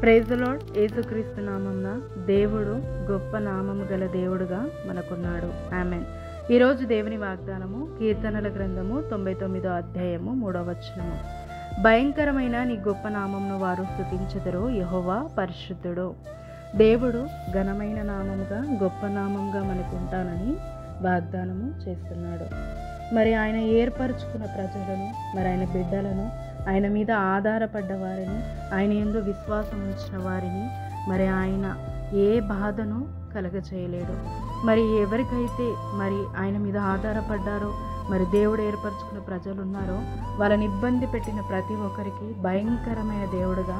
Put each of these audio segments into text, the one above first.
Praise the lord. యేసుక్రీస్తు నామమున దేవుడు గొప్ప నామము గల దేవుడుగా మనకున్నాడు. ఆమేన్. ఈరోజు దేవుని వాగ్దానము కీర్తనల గ్రంథము 99వ అధ్యాయము 3వ వచనము. భయంకరమైన నీ గొప్ప నామమును వారు స్తుతించెదరు, యెహోవా పరిశుద్ధుడు. దేవుడు ఘనమైన నామముగా గొప్ప నామముగా మనకు ఉంటానని వాగ్దానము చేస్తున్నాడు. మరి ఆయన ఏర్పరచుకున్న ప్రజలను, మరి ఆయన బిడ్డలను, ఆయన మీద ఆధారపడ్డ వారిని, ఆయన యందు విశ్వాసం ఉంచిన వారిని మరి ఆయన ఏ బాధను కలగచేయలేడు. మరి ఎవరికైతే మరి ఆయన మీద ఆధారపడ్డారో, మరి దేవుడు ఏర్పరచుకున్న ప్రజలు ఉన్నారో, వాళ్ళని ఇబ్బంది పెట్టిన ప్రతి ఒక్కరికి భయంకరమైన దేవుడుగా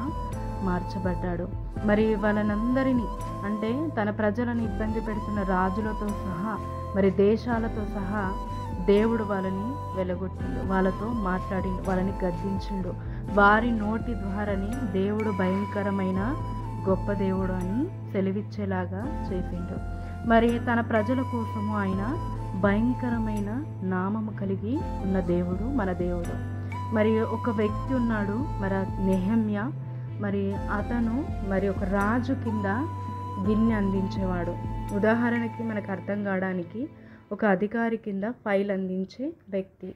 మార్చబడ్డాడు. మరి వాళ్ళనందరినీ అంటే తన ప్రజలను ఇబ్బంది పెడుతున్న రాజులతో సహా, మరి దేశాలతో సహా దేవుడు వాళ్ళని వెలగొట్టిండు, వాళ్ళతో మాట్లాడిండు, వాళ్ళని గద్దించిండు. వారి నోటి ద్వారానే దేవుడు భయంకరమైన గొప్ప దేవుడు అని సెలవిచ్చేలాగా చేసిండు. మరి తన ప్రజల కోసము ఆయన భయంకరమైన నామము కలిగి ఉన్న దేవుడు మన దేవుడు. మరి ఒక వ్యక్తి ఉన్నాడు, మరి నెహెమ్యా. మరి అతను మరి ఒక రాజు కింద గిన్నె అందించేవాడు. ఉదాహరణకి మనకు అర్థం కావడానికి ఒక అధికారి కింద ఫైల్ అందించే వ్యక్తి.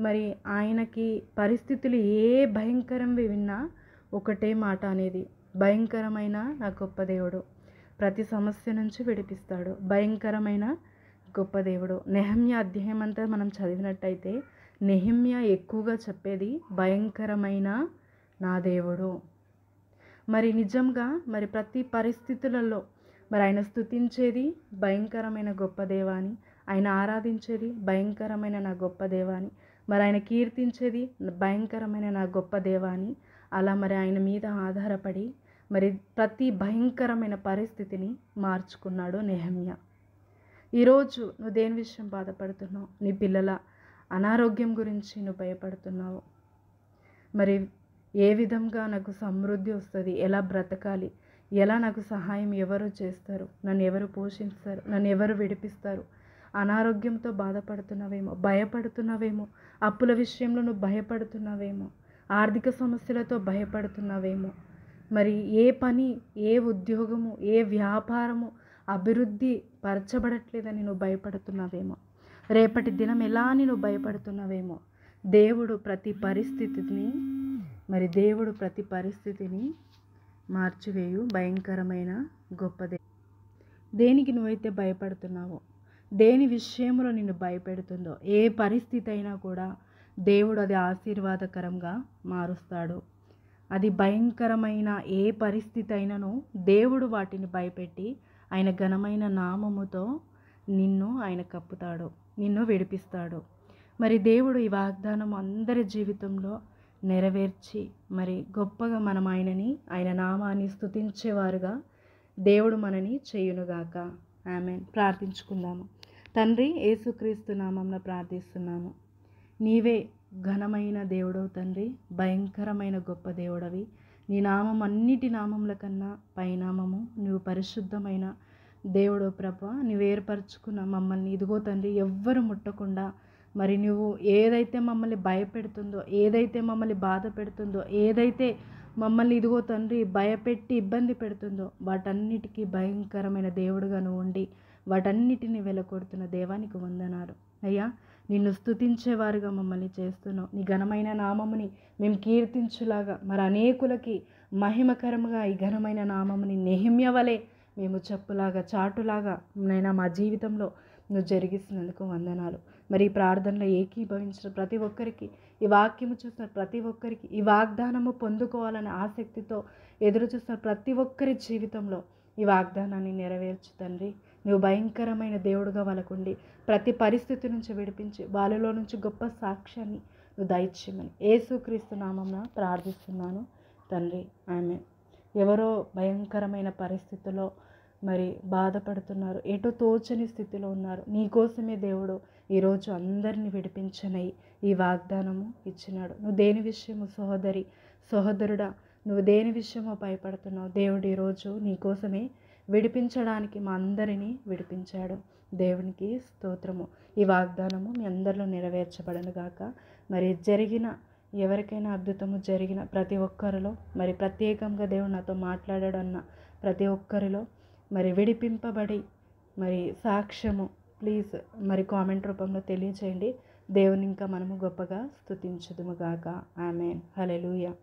మరి ఆయనకి పరిస్థితులు ఏ భయంకరంవి విన్నా ఒకటే మాట అనేది, భయంకరమైన నా గొప్ప దేవుడు, ప్రతి సమస్య నుంచి విడిపిస్తాడు, భయంకరమైన గొప్ప దేవుడు. నెహెమ్యా అధ్యాయం అంతా మనం చదివినట్టయితే నెహెమ్యా ఎక్కువగా చెప్పేది భయంకరమైన నా దేవుడు. మరి నిజంగా మరి ప్రతి పరిస్థితులలో మరి ఆయన స్తుతించేది భయంకరమైన గొప్ప దేవాని, ఆయన ఆరాధించేది భయంకరమైన నా గొప్ప దేవాని, మరి ఆయన కీర్తించేది భయంకరమైన నా గొప్ప దేవాని. అలా మరి ఆయన మీద ఆధారపడి మరి ప్రతి భయంకరమైన పరిస్థితిని మార్చుకున్నాడు నెహెమ్యా. ఈరోజు నువ్వు దేని విషయం బాధపడుతున్నావు? నీ పిల్లల అనారోగ్యం గురించి నువ్వు భయపడుతున్నావు. మరి ఏ విధంగా నాకు సమృద్ధి వస్తుంది, ఎలా బ్రతకాలి, ఎలా నాకు సహాయం ఎవరు చేస్తారు, నన్ను ఎవరు పోషిస్తారు, నన్ను ఎవరు విడిపిస్తారు? అనారోగ్యంతో బాధపడుతున్నావేమో, భయపడుతున్నావేమో, అప్పుల విషయంలో నువ్వు భయపడుతున్నావేమో, ఆర్థిక సమస్యలతో భయపడుతున్నావేమో, మరి ఏ పని, ఏ ఉద్యోగము, ఏ వ్యాపారము అభివృద్ధి పరచబడట్లేదని నువ్వు భయపడుతున్నావేమో, రేపటి దినం ఎలా అని నువ్వు భయపడుతున్నావేమో. దేవుడు ప్రతి పరిస్థితిని మార్చివేయు భయంకరమైన గొప్పదే. దేనికి నువ్వైతే భయపడుతున్నావో, దేని విషయంలో నిన్ను భయపెడుతుందో, ఏ పరిస్థితి అయినా కూడా దేవుడు అది ఆశీర్వాదకరంగా మారుస్తాడు. అది భయంకరమైన ఏ పరిస్థితి అయినను దేవుడు వాటిని భయపెట్టి ఆయన ఘనమైన నామముతో నిన్ను ఆయన కప్పుతాడు, నిన్ను విడిపిస్తాడు. మరి దేవుడు ఈ వాగ్దానం అందరి జీవితంలో నెరవేర్చి మరి గొప్పగా మనం ఆయన నామాన్ని స్తుతించేవారుగా దేవుడు మనని చేయునుగాక. ఆమేన్. ప్రార్థించుకుందాము. తండ్రి, యేసుక్రీస్తు నామమున ప్రార్థిస్తున్నాము. నీవే ఘనమైన దేవుడవు తండ్రి, భయంకరమైన గొప్ప దేవుడవి. నీ నామం అన్నిటి నామముల కన్నా పైనామము. నువ్వు పరిశుద్ధమైన దేవుడు ప్రభువా. నువ్వు ఏర్పరచుకున్న మమ్మల్ని ఇదిగో తండ్రి ఎవ్వరు ముట్టకుండా మరి నువ్వు ఏదైతే మమ్మల్ని భయపెడుతుందో, ఏదైతే మమ్మల్ని బాధ పెడుతుందో, ఏదైతే మమ్మల్ని ఇదిగో తండ్రి భయపెట్టి ఇబ్బంది పెడుతుందో వాటన్నిటికీ భయంకరమైన దేవుడుగా నువ్వు ఉండి వాటన్నిటిని వెలకొడుతున్న దేవానికి వందనాలు అయ్యా. నిన్ను స్తుతించేవారుగా మమ్మల్ని చేస్తున్నావు. నీ ఘనమైన నామముని మేము కీర్తించులాగా మరి అనేకులకి మహిమకరముగా ఈ ఘనమైన నామముని నెహెమ్యా వలె మేము చెప్పులాగా, చాటులాగా నైనా మా జీవితంలో నువ్వు జరిగిస్తున్నందుకు వందనాలు. మరి ఈ ప్రార్థనలో ఏకీభవించిన ప్రతి ఒక్కరికి, ఈ వాక్యము చూస్తున్న ప్రతి ఒక్కరికి, ఈ వాగ్దానము పొందుకోవాలనే ఆసక్తితో ఎదురు చూస్తున్న ప్రతి ఒక్కరి జీవితంలో ఈ వాగ్దానాన్ని నెరవేర్చు తండ్రి. నువ్వు భయంకరమైన దేవుడుగా వాళ్ళకుండి ప్రతి పరిస్థితి నుంచి విడిపించి వాళ్ళలో నుంచి గొప్ప సాక్ష్యాన్ని నువ్వు దయచేయమని యేసుక్రీస్తు నామమున ప్రార్థిస్తున్నాను తండ్రి. ఆమేన్. ఎవరో భయంకరమైన పరిస్థితుల్లో మరి బాధపడుతున్నారు, ఎటో తోచని స్థితిలో ఉన్నారు. నీకోసమే దేవుడు ఈరోజు అందరినీ విడిపించనై ఈ వాగ్దానము ఇచ్చినాడు. నువ్వు దేని విషయము సహోదరుడా, నువ్వు దేని విషయమో భయపడుతున్నావు, దేవుడు ఈరోజు నీకోసమే విడిపించడానికి మా అందరినీ విడిపించాడు. దేవునికి స్తోత్రము. ఈ వాగ్దానము మీ అందరిలో నెరవేర్చబడను గాక. మరి జరిగిన ఎవరికైనా అద్భుతము జరిగిన ప్రతి ఒక్కరిలో మరి ప్రత్యేకంగా దేవుడు నాతో మాట్లాడాడన్న ప్రతి ఒక్కరిలో మరి విడిపింపబడి మరి సాక్ష్యము ప్లీజ్ మరి కామెంట్ రూపంలో తెలియచేయండి. దేవుని ఇంకా మనము గొప్పగా స్తుతించుదుము గాక. ఆమేన్. హల్లెలూయా.